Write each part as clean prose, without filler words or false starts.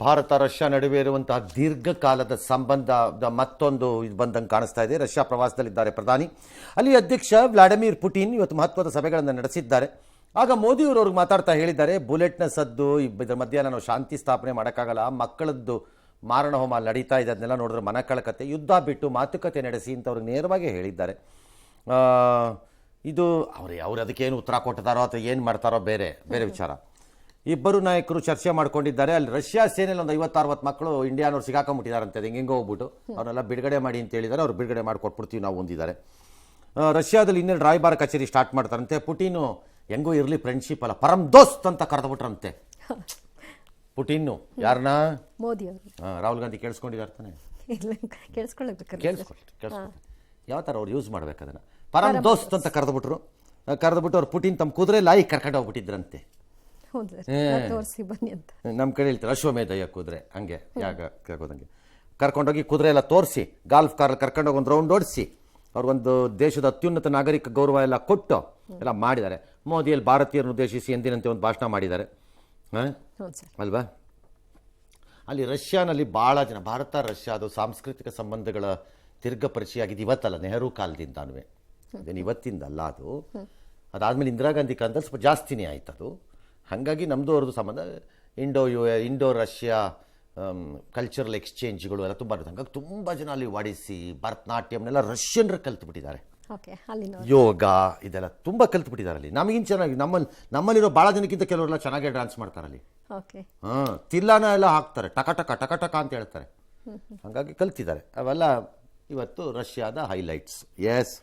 Bharat Russia ನಡುವೆ ಇರುವಂತಹ ದೀರ್ಘಕಾಲದ ಸಂಬಂಧದ ಮತ್ತೊಂದು ಇದು ಬಂದಂಗೆ ಕಾಣಿಸ್ತಾ ಇದೆ. ರಷ್ಯಾ ಪ್ರವಾಸದಲ್ಲಿದ್ದಾರೆ ಪ್ರಧಾನಿ. ಅಲ್ಲಿ ಅಧ್ಯಕ್ಷ ವ್ಲಾಡಿಮಿರ್ ಪುಟಿನ್ ಇವತ್ತು ಮಹತ್ವದ ಸಭೆಗಳನ್ನು ನಡೆಸಿದ್ದಾರೆ. ಆಗ ಮೋದಿಯವರು ಅವ್ರಿಗೆ ಮಾತಾಡ್ತಾ ಹೇಳಿದ್ದಾರೆ, ಬುಲೆಟ್ನ ಸದ್ದು ಇದರ ಮಧ್ಯೆ ನಾವು ಶಾಂತಿ ಸ್ಥಾಪನೆ ಮಾಡೋಕ್ಕಾಗಲ್ಲ, ಮಕ್ಕಳದ್ದು ಮಾರಣ ಹೋಮ ನಡೀತಾ ಇದೆ, ಅದನ್ನೆಲ್ಲ ನೋಡಿದ್ರೆ ಮನಕಳಕತೆ, ಯುದ್ಧ ಬಿಟ್ಟು ಮಾತುಕತೆ ನಡೆಸಿ ಅಂತ ಅವ್ರಿಗೆ ನೇರವಾಗಿ ಹೇಳಿದ್ದಾರೆ. ಇದು ಅವ್ರು ಅದಕ್ಕೇನು ಉತ್ತರ ಕೊಟ್ಟಿದ್ದಾರೋ ಅಥವಾ ಏನು ಮಾಡ್ತಾರೋ ಬೇರೆ ವಿಚಾರ. ಇಬ್ಬರು ನಾಯಕರು ಚರ್ಚೆ ಮಾಡ್ಕೊಂಡಿದ್ದಾರೆ. ಅಲ್ಲಿ ರಷ್ಯಾ ಸೇನೆಯಲ್ಲಿ ಒಂದು 50-60 ಮಕ್ಕಳು ಇಂಡಿಯಾನವ್ರು ಸಿಗಾಕೊಂಡ್ಬಿಟ್ಟಿದ್ದಾರಂತೆ. ಅದು ಹೆಂಗೆ ಹೋಗ್ಬಿಟ್ಟು ಅವ್ರನ್ನೆಲ್ಲ ಬಿಡುಗಡೆ ಮಾಡಿ ಅಂತ ಹೇಳಿದ್ದಾರೆ. ಅವ್ರು ಬಿಡುಗಡೆ ಮಾಡಿಕೊಟ್ಬಿಡ್ತೀವಿ ನಾವು ಒಂದಿದ್ದಾರೆ. ರಷ್ಯಾದಲ್ಲಿ ಇನ್ನೇನು ರಾಯಭಾರ ಕಚೇರಿ ಸ್ಟಾರ್ಟ್ ಮಾಡ್ತಾರಂತೆ. ಪುಟಿನು ಹೆಂಗೂ ಇರಲಿ ಫ್ರೆಂಡ್ಶಿಪ್ ಅಲ್ಲ, ಪರಂ ದೋಸ್ತ್ ಅಂತ ಕರೆದ್ಬಿಟ್ರಂತೆ ಪುಟಿನ್ನು. ಯಾರನ್ನ? ಮೋದಿ ಅವರು. ರಾಹುಲ್ ಗಾಂಧಿ ಕೇಳಿಸ್ಕೊಂಡಿದ್ದಾರೆ ತಾನೆ? ಕೇಳಿಸ್ಕೊಳ್ಳಿ ಯಾವ ಥರ ಅವ್ರು ಯೂಸ್ ಮಾಡ್ಬೇಕು ಅದನ್ನು. ಪರಂ ದೋಸ್ತ್ ಅಂತ ಕರೆದ್ಬಿಟ್ರು ಅವ್ರು ಪುಟಿನ್ ತಮ್ಮ ಕುದುರೆ ಲಾಯಿ ಕರ್ಕೊಂಡು ಹೋಗ್ಬಿಟ್ಟಿದ್ರಂತೆ. ನಮ್ಮ ಕಡೆ ಹೇಳ್ತಾರೆ ಅಶ್ವಮೇಧಯ ಕುದುರೆ, ಹಂಗೆ ಯಾಗ ಕರ್ಕೋದಂಗೆ ಕರ್ಕೊಂಡೋಗಿ ಕುದುರೆ ಎಲ್ಲ ತೋರಿಸಿ ಗಾಲ್ಫ್ ಕಾರಲ್ಲಿ ಕರ್ಕೊಂಡೋಗಿ ಒಂದು ರೌಂಡ್ ಓಡಿಸಿ ಅವ್ರಿಗೊಂದು ದೇಶದ ಅತ್ಯುನ್ನತ ನಾಗರಿಕ ಗೌರವ ಎಲ್ಲ ಕೊಟ್ಟು ಎಲ್ಲ ಮಾಡಿದ್ದಾರೆ. ಮೋದಿಯಲ್ಲಿ ಭಾರತೀಯರನ್ನು ಉದ್ದೇಶಿಸಿ ಎಂದಿನಂತೆ ಒಂದು ಭಾಷಣ ಮಾಡಿದ್ದಾರೆ ಅಲ್ವಾ. ಅಲ್ಲಿ ರಷ್ಯಾನಲ್ಲಿ ಭಾಳ ಜನ ಭಾರತ ರಷ್ಯಾದು ಸಾಂಸ್ಕೃತಿಕ ಸಂಬಂಧಗಳ ದೀರ್ಘ ಪರಿಚಯ ಆಗಿದೆ. ಇವತ್ತಲ್ಲ, ನೆಹರು ಕಾಲದಿಂದಾನು, ಅದೇನು ಇವತ್ತಿಂದಲ್ಲ. ಅದಾದಮೇಲೆ ಇಂದಿರಾ ಗಾಂಧಿ ಕಾಲದಲ್ಲಿ ಸ್ವಲ್ಪ ಜಾಸ್ತಿನೇ ಆಯ್ತು ಅದು. ಹಾಗಾಗಿ ನಮ್ಮದು ಅವ್ರದ್ದು ಸಂಬಂಧ ಇಂಡೋ ರಷ್ಯಾ ಕಲ್ಚರಲ್ ಎಕ್ಸ್ಚೇಂಜ್ಗಳು ಎಲ್ಲ ತುಂಬ ಇರುತ್ತೆ. ಹಂಗಾಗಿ ತುಂಬ ಜನ ಅಲ್ಲಿ ಒಡಿಸಿ ಭರತನಾಟ್ಯಂನೆಲ್ಲ ರಷ್ಯನ್ರು ಕಲ್ತ್ಬಿಟ್ಟಿದ್ದಾರೆ. ಯೋಗ ಇದೆಲ್ಲ ತುಂಬ ಕಲ್ತ್ಬಿಟ್ಟಿದ್ದಾರೆ ಅಲ್ಲಿ. ನಮಗಿನ್ ಚೆನ್ನಾಗಿ ನಮ್ಮಲ್ಲಿರೋ ಭಾಳ ಜನಕ್ಕಿಂತ ಕೆಲವರೆಲ್ಲ ಚೆನ್ನಾಗೇ ಡ್ಯಾನ್ಸ್ ಮಾಡ್ತಾರೆ ಅಲ್ಲಿ. ತಿಲ್ಲಾನ ಎಲ್ಲ ಹಾಕ್ತಾರೆ, ಟಕ ಟಕ ಟಕ ಟಕ ಅಂತ ಹೇಳ್ತಾರೆ. ಹಾಗಾಗಿ ಕಲ್ತಿದ್ದಾರೆ. ಅವೆಲ್ಲ ಇವತ್ತು ರಷ್ಯಾದ ಹೈಲೈಟ್ಸ್. ಎಸ್,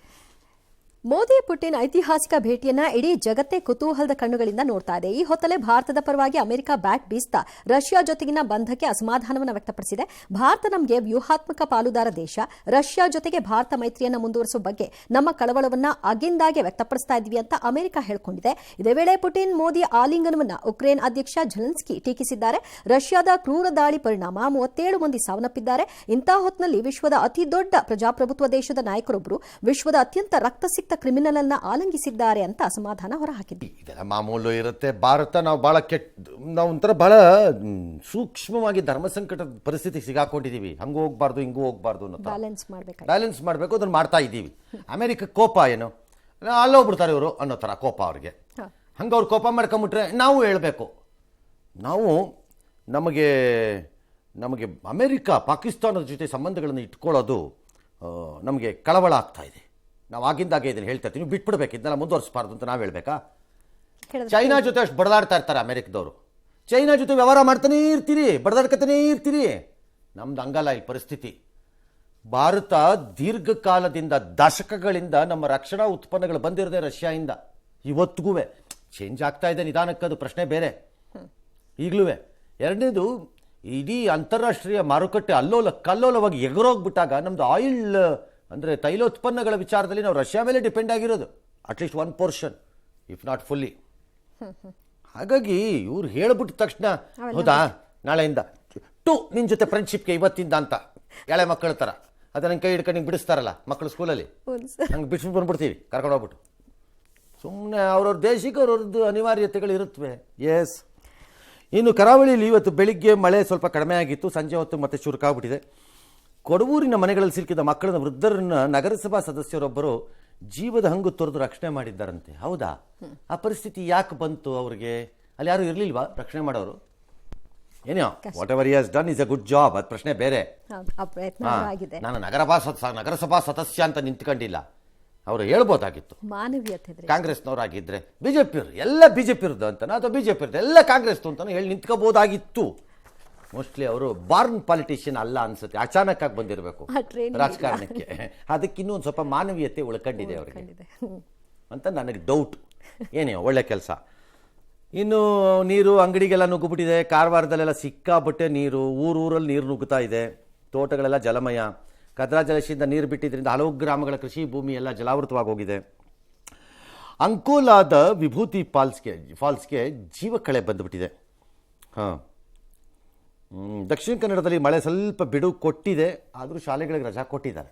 ಮೋದಿ ಪುಟಿನ್ ಐತಿಹಾಸಿಕ ಭೇಟಿಯನ್ನ ಇಡೀ ಜಗತ್ತೇ ಕುತೂಹಲದ ಕಣ್ಣುಗಳಿಂದ ನೋಡ್ತಾ ಇದೆ. ಈ ಹೊತ್ತಲ್ಲೇ ಭಾರತದ ಪರವಾಗಿ ಅಮೆರಿಕ ಬ್ಯಾಟ್ ಬೀಸ್ತಾ ರಷ್ಯಾ ಜೊತೆಗಿನ ಬಂಧಕ್ಕೆ ಅಸಮಾಧಾನವನ್ನು ವ್ಯಕ್ತಪಡಿಸಿದೆ. ಭಾರತ ನಮಗೆ ವ್ಯೂಹಾತ್ಮಕ ಪಾಲುದಾರ ದೇಶ. ರಷ್ಯಾ ಜೊತೆಗೆ ಭಾರತ ಮೈತ್ರಿಯನ್ನು ಮುಂದುವರಿಸುವ ಬಗ್ಗೆ ನಮ್ಮ ಕಳವಳವನ್ನ ಆಗಿಂದಾಗೆ ವ್ಯಕ್ತಪಡಿಸ್ತಾ ಇದ್ವಿ ಅಂತ ಅಮೆರಿಕ ಹೇಳಿಕೊಂಡಿದೆ. ಇದೇ ವೇಳೆ ಪುಟಿನ್ ಮೋದಿ ಆಲಿಂಗನವನ್ನ ಉಕ್ರೇನ್ ಅಧ್ಯಕ್ಷ ಝೆಲೆನ್ಸ್ಕಿ ಟೀಕಿಸಿದ್ದಾರೆ. ರಷ್ಯಾದ ಕ್ರೂರ ದಾಳಿ ಪರಿಣಾಮ 37 ಮಂದಿ ಸಾವನ್ನಪ್ಪಿದ್ದಾರೆ. ಇಂತಹ ಹೊತ್ತಿನಲ್ಲಿ ವಿಶ್ವದ ಅತಿ ದೊಡ್ಡ ಪ್ರಜಾಪ್ರಭುತ್ವ ದೇಶದ ನಾಯಕರೊಬ್ಬರು ವಿಶ್ವದ ಅತ್ಯಂತ ರಕ್ತಸಿಕ್ತ ಕ್ರಿಮಿನಲ್ ಅನ್ನ ಆಲಂಗಿಸಿದ್ದಾರೆ ಅಂತ ಅಸಮಾಧಾನ ಹೊರಹಾಕಿದ್ವಿ. ಇದೆಲ್ಲ ಮಾಮೂಲು ಇರುತ್ತೆ. ಭಾರತ ನಾವು ನಾವು ಒಂಥರ ಬಹಳ ಸೂಕ್ಷ್ಮವಾಗಿ ಧರ್ಮ ಸಂಕಟದ ಪರಿಸ್ಥಿತಿ ಸಿಗಾಕೊಂಡಿದೀವಿ. ಹಂಗೂ ಹೋಗ್ಬಾರ್ದು ಹಿಂಗೂ ಹೋಗ್ಬಾರ್ದು ಅನ್ನೋ ಬ್ಯಾಲೆನ್ಸ್ ಮಾಡಬೇಕು, ಅದನ್ನ ಮಾಡ್ತಾ ಇದ್ದೀವಿ. ಅಮೆರಿಕ ಕೋಪ ಏನು ಅಲ್ಲೋಗ್ಬಿಡ್ತಾರೆ ಇವರು ಅನ್ನೋ ಥರ ಕೋಪ ಅವ್ರಿಗೆ. ಹಂಗೆ ಅವ್ರು ಕೋಪ ಮಾಡ್ಕೊಂಬಿಟ್ರೆ ನಾವು ಹೇಳ್ಬೇಕು, ನಮಗೆ ಅಮೆರಿಕ ಪಾಕಿಸ್ತಾನದ ಜೊತೆ ಸಂಬಂಧಗಳನ್ನು ಇಟ್ಕೊಳ್ಳೋದು ನಮಗೆ ಕಳವಳ ಆಗ್ತಾ ಇದೆ. ನಾವು ಆಗಿಂದಾಗೆ ಇದನ್ನು ಹೇಳ್ತಾ ಇರ್ತೀವಿ, ಬಿಟ್ಬಿಡ್ಬೇಕು, ಇದನ್ನೆಲ್ಲ ಮುಂದುವರಿಸಬಾರ್ದು ಅಂತ ನಾವು ಹೇಳ್ಬೇಕಾ? ಚೈನಾ ಜೊತೆ ಅಷ್ಟು ಬಡದಾಡ್ತಾ ಇರ್ತಾರೆ ಅಮೆರಿಕದವರು. ಚೈನಾ ಜೊತೆ ವ್ಯವಹಾರ ಮಾಡ್ತಾನೇ ಇರ್ತೀರಿ, ಬಡದಾಡ್ಕತಾನೇ ಇರ್ತೀರಿ. ನಮ್ದು ಹಂಗಲ್ಲ ಈ ಪರಿಸ್ಥಿತಿ. ಭಾರತ ದೀರ್ಘಕಾಲದಿಂದ ದಶಕಗಳಿಂದ ನಮ್ಮ ರಕ್ಷಣಾ ಉತ್ಪನ್ನಗಳು ಬಂದಿರದೆ ರಷ್ಯಾಯಿಂದ ಇವತ್ತಿಗೂ ಚೇಂಜ್ ಆಗ್ತಾ ಇದೆ ನಿಧಾನಕ್ಕದು ಪ್ರಶ್ನೆ ಬೇರೆ ಈಗಲೂ. ಎರಡನೇದು, ಇಡೀ ಅಂತಾರಾಷ್ಟ್ರೀಯ ಮಾರುಕಟ್ಟೆ ಕಲ್ಲೋಲವಾಗಿ ಎಗರೋಗ್ಬಿಟ್ಟಾಗ ನಮ್ಮದು ಆಯಿಲ್ ಅಂದರೆ ತೈಲೋತ್ಪನ್ನಗಳ ವಿಚಾರದಲ್ಲಿ ನಾವು ರಷ್ಯಾ ಮೇಲೆ ಡಿಪೆಂಡ್ ಆಗಿರೋದು, ಅಟ್ಲೀಸ್ಟ್ 1%, ಇಫ್ ನಾಟ್ ಫುಲ್ಲಿ. ಹಾಗಾಗಿ ಇವ್ರು ಹೇಳ್ಬಿಟ್ಟ ತಕ್ಷಣ ಹೌದಾ ನಾಳೆಯಿಂದ ನಿನ್ನ ಜೊತೆ ಫ್ರೆಂಡ್ಶಿಪ್ಗೆ ಇವತ್ತಿಂದ ಅಂತ ಎಳೆ ಮಕ್ಕಳ ಥರ ಅದನ್ನ ಕೈ ಹಿಡ್ಕೊಂಡು ಹಿಂಗೆ ಬಿಡಿಸ್ತಾರಲ್ಲ ಮಕ್ಕಳು ಸ್ಕೂಲಲ್ಲಿ, ಹಂಗೆ ಬಿಡಿಸ್ಬಿಟ್ಟು ಬಂದ್ಬಿಡ್ತೀವಿ ಕರ್ಕೊಂಡು ಹೋಗ್ಬಿಟ್ಟು. ಸುಮ್ಮನೆ ಅವ್ರವ್ರ ದೇಶಕ್ಕೆ ಅವ್ರವ್ರದ್ದು ಅನಿವಾರ್ಯತೆಗಳು ಇರುತ್ತವೆ. ಎಸ್, ಇನ್ನು ಕರಾವಳಿಯಲ್ಲಿ ಇವತ್ತು ಬೆಳಿಗ್ಗೆ ಮಳೆ ಸ್ವಲ್ಪ ಕಡಿಮೆ ಆಗಿತ್ತು, ಸಂಜೆ ಹೊತ್ತು ಮತ್ತೆ ಚುರುಕಾಗ್ಬಿಟ್ಟಿದೆ. ಕೊಡವೂರಿನ ಮನೆಗಳಲ್ಲಿ ಸಿಲುಕಿದ ಮಕ್ಕಳನ್ನ ವೃದ್ಧರನ್ನ ನಗರಸಭಾ ಸದಸ್ಯರೊಬ್ಬರು ಜೀವದ ಹಂಗು ತೊರೆದು ರಕ್ಷಣೆ ಮಾಡಿದ್ದಾರಂತೆ. ಹೌದಾ? ಆ ಪರಿಸ್ಥಿತಿ ಯಾಕೆ ಬಂತು ಅವ್ರಿಗೆ? ಅಲ್ಲಿ ಯಾರು ಇರಲಿಲ್ವಾ ರಕ್ಷಣೆ ಮಾಡೋರು? ಏನೋ what ever he has done is a good job, ಅದು ಪ್ರಶ್ನೆ ಬೇರೆ. ನಾನು ನಗರಸಭಾ ಸದಸ್ಯ ಅಂತ ನಿಂತ್ಕೊಂಡಿಲ್ಲ, ಅವರು ಹೇಳ್ಬೋದಾಗಿತ್ತು. ಕಾಂಗ್ರೆಸ್ನವರಾಗಿದ್ರೆ ಬಿಜೆಪಿಯವರು ಎಲ್ಲ ಬಿಜೆಪಿಯವ್ರದ್ದು ಅಂತಾನೆ ಅಥವಾ ಬಿಜೆಪಿಯವ್ರದ್ದು ಎಲ್ಲ ಕಾಂಗ್ರೆಸ್ದು ಅಂತಾನೆ ಹೇಳಿ ನಿಂತ್ಕೋಬೋದಾಗಿತ್ತು. ಮೋಸ್ಟ್ಲಿ ಅವರು ಬಾರ್ನ್ ಪಾಲಿಟಿಷಿಯನ್ ಅಲ್ಲ ಅನ್ಸುತ್ತೆ, ಅಚಾನಕ್ ಆಗಿ ಬಂದಿರಬೇಕು ರಾಜಕಾರಣಕ್ಕೆ. ಅದಕ್ಕೆ ಇನ್ನೂ ಒಂದು ಸ್ವಲ್ಪ ಮಾನವೀಯತೆ ಉಳ್ಕೊಂಡಿದೆ ಅವರಿಗೆ ಅಂತ ನನಗೆ ಡೌಟ್. ಏನೇ ಒಳ್ಳೆ ಕೆಲಸ. ಇನ್ನು ನೀರು ಅಂಗಡಿಗೆಲ್ಲ ನುಗ್ಗಿಬಿಟ್ಟಿದೆ. ಕಾರವಾರದಲ್ಲೆಲ್ಲ ಸಿಕ್ಕಾಪಟ್ಟೆ ನೀರು, ಊರಲ್ಲಿ ನೀರು ನುಗ್ಗುತ್ತಾ ಇದೆ. ತೋಟಗಳೆಲ್ಲ ಜಲಮಯ. ಕದ್ರಾ ಜಲಾಶಯದಿಂದ ನೀರು ಬಿಟ್ಟಿದ್ದರಿಂದ ಹಲವು ಗ್ರಾಮಗಳ ಕೃಷಿ ಭೂಮಿ ಎಲ್ಲ ಜಲಾವೃತವಾಗಿ ಹೋಗಿದೆ. ಅಂಕೋಲಾದ ವಿಭೂತಿ ಫಾಲ್ಸ್ಗೆ ಜೀವಕಳೆ ಬಂದುಬಿಟ್ಟಿದೆ. ದಕ್ಷಿಣ ಕನ್ನಡದಲ್ಲಿ ಮಳೆ ಸ್ವಲ್ಪ ಬಿಡುವು ಕೊಟ್ಟಿದೆ, ಆದರೂ ಶಾಲೆಗಳಿಗೆ ರಜಾ ಕೊಟ್ಟಿದ್ದಾರೆ.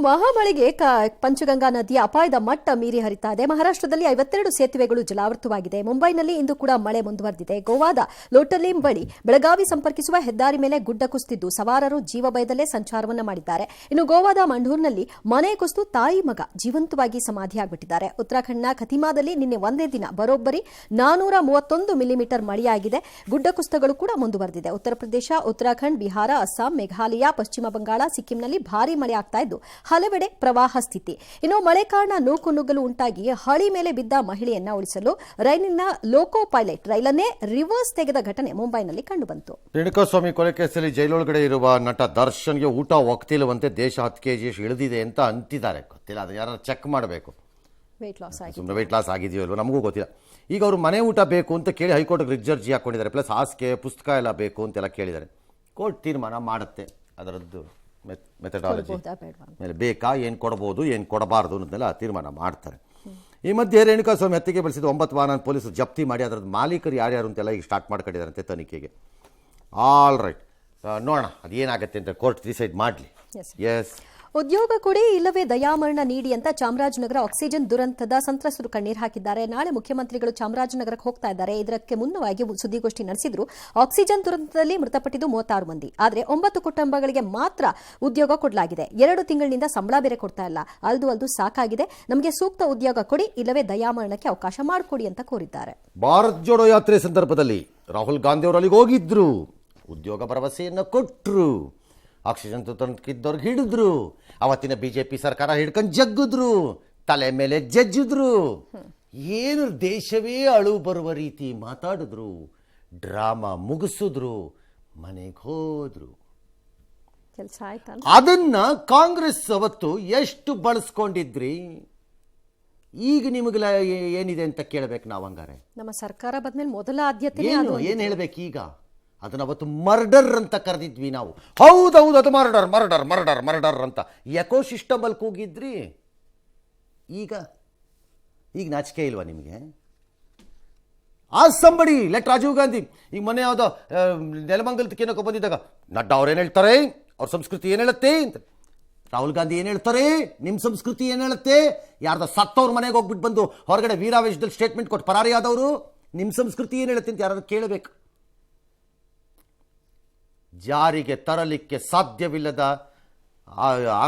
ಮಹಾಮಳೆಗೆ ಪಂಚಗಂಗಾ ನದಿಯ ಅಪಾಯದ ಮಟ್ಟ ಮೀರಿ ಹರಿತಾ ಇದೆ. ಮಹಾರಾಷ್ಟ್ರದಲ್ಲಿ 52 ಸೇತುವೆಗಳು ಜಲಾವೃತವಾಗಿದೆ. ಮುಂಬೈನಲ್ಲಿ ಇಂದು ಕೂಡ ಮಳೆ ಮುಂದುವರೆದಿದೆ. ಗೋವಾದ ಲೋಟಲಿಂ ಬಳಿ ಬೆಳಗಾವಿ ಸಂಪರ್ಕಿಸುವ ಹೆದ್ದಾರಿ ಮೇಲೆ ಗುಡ್ಡ ಕುಸಿದಿದ್ದು ಸವಾರರು ಜೀವ ಭಯದಲ್ಲೇ ಸಂಚಾರವನ್ನ ಮಾಡಿದ್ದಾರೆ. ಇನ್ನು ಗೋವಾದ ಮಂಡೂರ್ನಲ್ಲಿ ಮನೆ ಕುಸಿದು ತಾಯಿ ಮಗ ಜೀವಂತವಾಗಿ ಸಮಾಧಿಯಾಗ್ಬಿಟ್ಟಿದ್ದಾರೆ. ಉತ್ತರಾಖಂಡ್ನ ಖತಿಮಾದಲ್ಲಿ ನಿನ್ನೆ ಒಂದೇ ದಿನ ಬರೋಬ್ಬರಿ 431 ಮಿಲಿಮೀಟರ್ ಮಳೆಯಾಗಿದೆ. ಗುಡ್ಡ ಕುಸಿತಗಳು ಕೂಡ ಮುಂದುವರೆದಿದೆ. ಉತ್ತರ ಪ್ರದೇಶ, ಉತ್ತರಾಖಂಡ್, ಬಿಹಾರ, ಅಸ್ಸಾಂ, ಮೇಘಾಲಯ, ಪಶ್ಚಿಮ ಬಂಗಾಳ, ಸಿಕ್ಕಿಂನಲ್ಲಿ ಭಾರೀ ಮಳೆ ಆಗ್ತಾ ಇದ್ದು ಹಲವೆಡೆ ಪ್ರವಾಹ ಸ್ಥಿತಿ. ಇನ್ನು ಮಳೆ ಕಾರಣ ನೂಕುನುಗ್ಗಲು ಉಂಟಾಗಿ ಹಳಿ ಮೇಲೆ ಬಿದ್ದ ಮಹಿಳೆಯನ್ನ ಉಳಿಸಲು ರೈಲಿನ ಲೋಕೋ ಪೈಲಟ್ ರೈಲನ್ನೇ ರಿವರ್ಸ್ ತೆಗೆದ ಘಟನೆ ಮುಂಬೈನಲ್ಲಿ ಕಂಡುಬಂತು. ರೇಣುಕಾಸ್ವಾಮಿ ಕೊಲೆ ಕೇಸಲ್ಲಿ ಜೈಲೊಳಗಡೆ ಇರುವ ನಟ ದರ್ಶನ್ಗೆ ಊಟ ಹೋಗ್ತಿಲ್ಲವಂತೆ. ದೇಶ 10 kg ಇಳಿದಿದೆ ಅಂತ ಅಂತಿದ್ದಾರೆ. ಗೊತ್ತಿಲ್ಲ, ಅದು ಯಾರು ಚೆಕ್ ಮಾಡಬೇಕು. ವೇಟ್ ಲಾಸ್ ಆಗಿದೆ. ಸುಮ್ಮನೆ ವೆಯ್ಟ್ ಲಾಸ್ ಆಗಿದೆಯೋ ಇಲ್ವೋ ನಮಗೂ ಗೊತ್ತಿಲ್ಲ. ಈಗ ಅವರು ಮನೆ ಊಟ ಬೇಕು ಅಂತ ಕೇಳಿ ಹೈಕೋರ್ಟ್ಗೆ ರಿಟ್ ಅರ್ಜಿ ಹಾಕೊಂಡಿದ್ದಾರೆ. ಪ್ಲಸ್ ಹಾಸಿಗೆ ಪುಸ್ತಕ ಎಲ್ಲ ಬೇಕು ಅಂತೆಲ್ಲ ಕೇಳಿದ್ದಾರೆ. ಕೋರ್ಟ್ ತೀರ್ಮಾನ ಮಾಡುತ್ತೆ ಅದರದ್ದು ಮೆಥಡಾಲಜಿ ಮೇಲೆ ಬೇಕಾ, ಏನು ಕೊಡ್ಬೋದು, ಏನು ಕೊಡಬಾರ್ದು ಅನ್ನೋದನ್ನೆಲ್ಲ ತೀರ್ಮಾನ ಮಾಡ್ತಾರೆ. ಈ ಮಧ್ಯೆ ರೇಣುಕಾಸ್ವಾಮಿ ಹತ್ಯೆಗೆ ಬಳಸಿದ 9 ವಾಹನ ಪೊಲೀಸರು ಜಪ್ತಿ ಮಾಡಿ ಅದರದ್ದು ಮಾಲೀಕರು ಯಾರ್ಯಾರು ಅಂತೆಲ್ಲ ಈಗ ಸ್ಟಾರ್ಟ್ ಮಾಡ್ಕೊಂಡಿದ್ದಾರಂತೆ ತನಿಖೆಗೆ. ಆಲ್ ರೈಟ್, ನೋಡೋಣ ಅದೇನಾಗುತ್ತೆ ಅಂತ ಕೋರ್ಟ್ ಡಿಸೈಡ್ ಮಾಡಲಿ. ಎಸ್, ಉದ್ಯೋಗ ಕೊಡಿ ಇಲ್ಲವೇ ದಯಾಮರಣ ನೀಡಿ ಅಂತ ಚಾಮರಾಜನಗರ ಆಕ್ಸಿಜನ್ ದುರಂತದ ಸಂತ್ರಸ್ತರು ಕಣ್ಣೀರು ಹಾಕಿದ್ದಾರೆ. ನಾಳೆ ಮುಖ್ಯಮಂತ್ರಿಗಳು ಚಾಮರಾಜನಗರಕ್ಕೆ ಹೋಗ್ತಾ ಇದ್ದಾರೆ. ಇದಕ್ಕೆ ಮುನ್ನವಾಗಿ ಸುದ್ದಿಗೋಷ್ಠಿ ನಡೆಸಿದ್ರು. ಆಕ್ಸಿಜನ್ ದುರಂತದಲ್ಲಿ ಮೃತಪಟ್ಟಿದ್ದು 36 ಮಂದಿ. ಆದರೆ 9 ಕುಟುಂಬಗಳಿಗೆ ಮಾತ್ರ ಉದ್ಯೋಗ ಕೊಡಲಾಗಿದೆ. 2 ತಿಂಗಳಿನಿಂದ ಸಂಬಳ ಬೇರೆ ಕೊಡ್ತಾ ಇಲ್ಲ. ಅಲ್ದು ಸಾಕಾಗಿದೆ, ನಮಗೆ ಸೂಕ್ತ ಉದ್ಯೋಗ ಕೊಡಿ ಇಲ್ಲವೇ ದಯಾಮರಣಕ್ಕೆ ಅವಕಾಶ ಮಾಡಿಕೊಡಿ ಅಂತ ಕೋರಿದ್ದಾರೆ. ಭಾರತ್ ಜೋಡೋ ಯಾತ್ರೆ ಸಂದರ್ಭದಲ್ಲಿ ರಾಹುಲ್ ಗಾಂಧಿ ಅವರು ಅಲ್ಲಿಗೆ ಹೋಗಿದ್ರು. ಉದ್ಯೋಗ ಭರವಸೆಯನ್ನು ಕೊಟ್ಟರು. ಆಕ್ಸಿಜನ್ ತಂತ್ರಕ್ಕಿದ್ದವ್ರಿಗೆ ಹಿಡಿದ್ರು. ಅವತ್ತಿನ ಬಿಜೆಪಿ ಸರ್ಕಾರ ಹಿಡ್ಕೊಂಡು ಜಗ್ಗಿದ್ರು, ತಲೆ ಮೇಲೆ ಜಜ್ಜಿದ್ರು. ಏನು ದೇಶವೇ ಅಳು ಬರುವ ರೀತಿ ಮಾತಾಡಿದ್ರು, ಡ್ರಾಮಾ ಮುಗಿಸಿದ್ರು, ಮನೆಗೆ ಹೋದ್ರು. ಕೆಲಸ ಆಯ್ತಾ? ಅದನ್ನ ಕಾಂಗ್ರೆಸ್ ಅವತ್ತು ಎಷ್ಟು ಬಳಸ್ಕೊಂಡಿದ್ರಿ? ಈಗ ನಿಮಗೆಲ್ಲ ಏನಿದೆ ಅಂತ ಕೇಳಬೇಕು ನಾವು. ಹಂಗಾರೆ ನಮ್ಮ ಸರ್ಕಾರ ಬಂದ್ಮೇಲೆ ಮೊದಲ ಆದ್ಯತೆ ಏನು ಹೇಳ್ಬೇಕು ಈಗ? ಅದನ್ನ ಅವತ್ತು ಮರ್ಡರ್ ಅಂತ ಕರೆದಿದ್ವಿ ನಾವು. ಹೌದೌದು, ಅದು ಮರ್ಡರ್ ಮರ್ಡರ್ ಮರ್ಡರ್ ಮರ್ಡರ್ ಅಂತ ಎಕೋ ಸಿಸ್ಟಮಲ್ಲಿ ಕೂಗಿದ್ರಿ. ಈಗ ನಾಚಿಕೆ ಇಲ್ವಾ ನಿಮಗೆ? ಸಂಬಡಿ ಲೆಟ್ ರಾಜೀವ್ ಗಾಂಧಿ ಈಗ ಮೊನ್ನೆ ಯಾವುದೋ ನೆಲಮಂಗಲಕ್ಕೆ ಏನಕ್ಕೆ ಬಂದಿದ್ದಾಗ ನಡ್ಡಾ ಅವ್ರು ಏನು ಹೇಳ್ತಾರೆ, ಅವ್ರ ಸಂಸ್ಕೃತಿ ಏನು ಹೇಳುತ್ತೆ ಅಂತ. ರಾಹುಲ್ ಗಾಂಧಿ ಏನು ಹೇಳ್ತಾರೆ, ನಿಮ್ಮ ಸಂಸ್ಕೃತಿ ಏನು ಹೇಳುತ್ತೆ. ಯಾರ್ದ ಸತ್ತವ್ರ ಮನೆಗೆ ಹೋಗ್ಬಿಟ್ಟು ಬಂದು ಹೊರಗಡೆ ವೀರಾವೇಶದಲ್ಲಿ ಸ್ಟೇಟ್ಮೆಂಟ್ ಕೊಟ್ಟು ಪರಾರಿಯಾದವರು ನಿಮ್ಮ ಸಂಸ್ಕೃತಿ ಏನು ಹೇಳುತ್ತೆ ಅಂತ ಯಾರಾದ್ರೂ ಕೇಳಬೇಕು. ಜಾರಿಗೆ ತರಲಿಕ್ಕೆ ಸಾಧ್ಯವಿಲ್ಲದ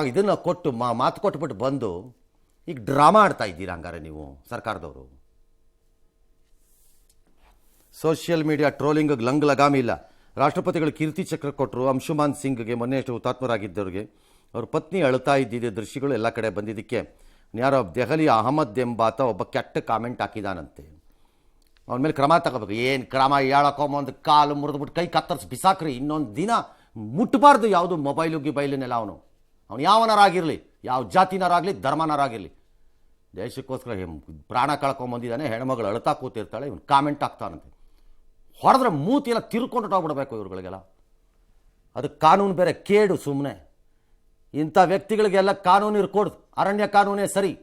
ಇದನ್ನು ಕೊಟ್ಟು ಮಾತು ಕೊಟ್ಬಿಟ್ಟು ಬಂದು ಈಗ ಡ್ರಾಮಾ ಆಡ್ತಾ ಇದ್ದೀರಾ ಹಂಗಾರೆ ನೀವು ಸರ್ಕಾರದವರು. ಸೋಷಿಯಲ್ ಮೀಡಿಯಾ ಟ್ರೋಲಿಂಗ್ ಲಂಗ್ ಲಗಾಮಿ ಇಲ್ಲ. ರಾಷ್ಟ್ರಪತಿಗಳು ಕೀರ್ತಿ ಚಕ್ರ ಕೊಟ್ಟರು ಅಂಶುಮಾನ್ ಸಿಂಗ್ಗೆ. ಮೊನ್ನೆ ಅಷ್ಟು ಹುತಾತ್ಮರಾಗಿದ್ದವ್ರಿಗೆ ಅವ್ರ ಪತ್ನಿ ಅಳ್ತಾ ಇದ್ದಿದ್ದ ದೃಶ್ಯಗಳು ಎಲ್ಲ ಕಡೆ ಬಂದಿದ್ದಕ್ಕೆ ಯಾರೋ ದೆಹಲಿ ಅಹಮದ್ ಎಂಬಾತ ಒಬ್ಬ ಕೆಟ್ಟ ಕಾಮೆಂಟ್ ಹಾಕಿದಾನಂತೆ. ಅವನ ಮೇಲೆ ಕ್ರಮ ತಗೋಬೇಕು. ಏನು ಕ್ರಮ? ಹೇಳಕೊಂಬಂದು ಕಾಲು ಮುರಿದ್ಬಿಟ್ಟು ಕೈ ಕತ್ತರಿಸಿ ಬಿಸಾಕ್ರಿ. ಇನ್ನೊಂದು ದಿನ ಮುಟ್ಟಬಾರ್ದು ಯಾವುದು ಮೊಬೈಲು ಗಿಬೈಲನ್ನೆಲ್ಲ. ಅವನು ಯಾವನಾರಾಗಿರಲಿ, ಯಾವ ಜಾತಿನಾರಾಗಲಿ, ಧರ್ಮನಾರಾಗಿರಲಿ, ದೇಶಕ್ಕೋಸ್ಕರ ಪ್ರಾಣ ಕಳ್ಕೊಂಬಂದಿದ್ದಾನೆ. ಹೆಣ್ಮಗಳು ಅಳ್ತಾ ಕೂತಿರ್ತಾಳೆ, ಇವನು ಕಾಮೆಂಟ್ ಆಗ್ತಾನಂತೆ. ಹೊಡೆದ್ರೆ ಮೂತಿ ಎಲ್ಲ ತಿರ್ಕೊಂಡೋಗ್ಬಿಡ್ಬೇಕು ಇವ್ರುಗಳಿಗೆಲ್ಲ. ಅದಕ್ಕೆ ಕಾನೂನು ಬೇರೆ ಕೇಡು. ಸುಮ್ಮನೆ ಇಂಥ ವ್ಯಕ್ತಿಗಳಿಗೆಲ್ಲ ಕಾನೂನು ಇರ್ಕೊಡ್ದು. ಅರಣ್ಯ ಕಾನೂನೇ ಸರಿ.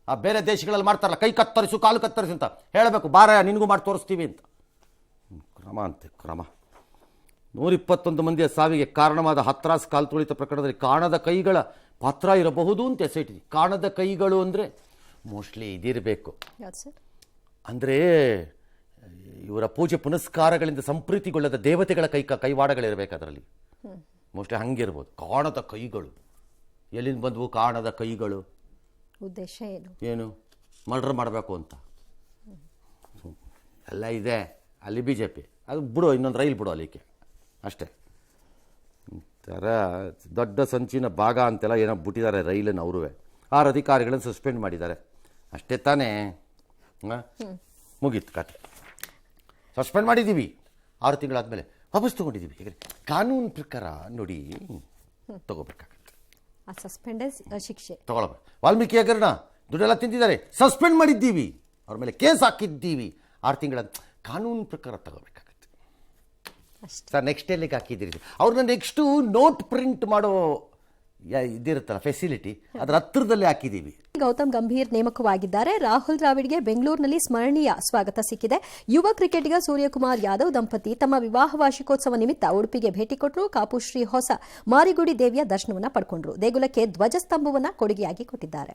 ಆ ಬೇರೆ ದೇಶಗಳಲ್ಲಿ ಮಾಡ್ತಾರಲ್ಲ, ಕೈ ಕತ್ತರಿಸು ಕಾಲು ಕತ್ತರಿಸು ಅಂತ ಹೇಳಬೇಕು. ಬಾರ ನಿನಗೂ ಮಾಡಿ ತೋರಿಸ್ತೀವಿ ಅಂತ. ಕ್ರಮ ಅಂತೆ ಕ್ರಮ. 121 ಮಂದಿಯ ಸಾವಿಗೆ ಕಾರಣವಾದ ಹತ್ರಾಸ್ ಕಾಲು ತುಳಿತ ಪ್ರಕರಣದಲ್ಲಿ ಕಾಣದ ಕೈಗಳ ಪಾತ್ರ ಇರಬಹುದು ಅಂತ ಎಸೆಟ್. ಕಾಣದ ಕೈಗಳು ಅಂದರೆ ಮೋಸ್ಟ್ಲಿ ಇದಿರಬೇಕು. ಅಂದರೆ ಇವರ ಪೂಜೆ ಪುನಸ್ಕಾರಗಳಿಂದ ಸಂಪ್ರೀತಿಗೊಳ್ಳದ ದೇವತೆಗಳ ಕೈವಾಡಗಳಿರಬೇಕು ಅದರಲ್ಲಿ. ಮೋಸ್ಟ್ಲಿ ಹಂಗಿರ್ಬೋದು. ಕಾಣದ ಕೈಗಳು ಎಲ್ಲಿಂದ ಬಂದವು? ಕಾಣದ ಕೈಗಳು ಉದ್ದೇಶ ಏನು? ಮರ್ಡರ್ ಮಾಡಬೇಕು ಅಂತ ಎಲ್ಲ ಇದೆ ಅಲ್ಲಿ ಬಿ ಜೆ ಪಿ. ಅದು ಬಿಡು, ಇನ್ನೊಂದು ರೈಲ್ ಬಿಡು ಅಲ್ಲಿಗೆ ಅಷ್ಟೇ. ಥರ ದೊಡ್ಡ ಸಂಚಿನ ಭಾಗ ಅಂತೆಲ್ಲ ಏನೋ ಬಿಟ್ಟಿದ್ದಾರೆ ರೈಲನ್ನು. ಅವರು 6 ಅಧಿಕಾರಿಗಳನ್ನು ಸಸ್ಪೆಂಡ್ ಮಾಡಿದ್ದಾರೆ ಅಷ್ಟೇ ತಾನೇ. ಮುಗೀತು ಕತೆ. ಸಸ್ಪೆಂಡ್ ಮಾಡಿದ್ದೀವಿ, 6 ತಿಂಗಳಾದಮೇಲೆ ವಾಪಸ್ ತೊಗೊಂಡಿದ್ದೀವಿ. ಹೇಗೆ ಕಾನೂನು ಪ್ರಕಾರ ನೋಡಿ ತಗೋಬೇಕಾಗತ್ತೆ. ಸಸ್ಪೆಂಡೆನ್ಸ್ ಶಿಕ್ಷೆ ತಗೊಳ್ಬೇಕು. ವಾಲ್ಮೀಕಿ ಹಗರಣ ದುಡ್ಡೆಲ್ಲ ತಿಂತಿದ್ದಾರೆ, ಸಸ್ಪೆಂಡ್ ಮಾಡಿದ್ದೀವಿ, ಅವ್ರ ಮೇಲೆ ಕೇಸ್ ಹಾಕಿದ್ದೀವಿ. 6 ತಿಂಗಳ ಕಾನೂನು ಪ್ರಕಾರ ತಗೋಬೇಕಾಗತ್ತೆ ಸರ್. ನೆಕ್ಸ್ಟ್ ಎಲ್ಲಿಗೆ ಹಾಕಿದ್ದೀರಿ? ಅವ್ರನ್ನ ನೆಕ್ಸ್ಟು ನೋಟ್ ಪ್ರಿಂಟ್ ಮಾಡೋ ಇದಿರುತ್ತಲ್ಲ ಫೆಸಿಲಿಟಿ, ಅದರ ಹತ್ತಿರದಲ್ಲೇ ಹಾಕಿದ್ದೀವಿ. ಗೌತಮ್ ಗಂಭೀರ್ ನೇಮಕವಾಗಿದ್ದಾರೆ. ರಾಹುಲ್ ದ್ರಾವಿಡ್ಗೆ ಬೆಂಗಳೂರಿನಲ್ಲಿ ಸ್ಮರಣೀಯ ಸ್ವಾಗತ ಸಿಕ್ಕಿದೆ. ಯುವ ಕ್ರಿಕೆಟಿಗ ಸೂರ್ಯಕುಮಾರ್ ಯಾದವ್ ದಂಪತಿ ತಮ್ಮ ವಿವಾಹ ವಾರ್ಷಿಕೋತ್ಸವ ನಿಮಿತ್ತ ಉಡುಪಿಗೆ ಭೇಟಿ ಕೊಟ್ಟರು. ಕಾಪುಶ್ರೀ ಹೊಸ ಮಾರಿಗುಡಿ ದೇವಿಯ ದರ್ಶನವನ್ನ ಪಡ್ಕೊಂಡ್ರು. ದೇಗುಲಕ್ಕೆ ಧ್ವಜಸ್ತಂಭವನ್ನ ಕೊಡುಗೆಯಾಗಿ ಕೊಟ್ಟಿದ್ದಾರೆ.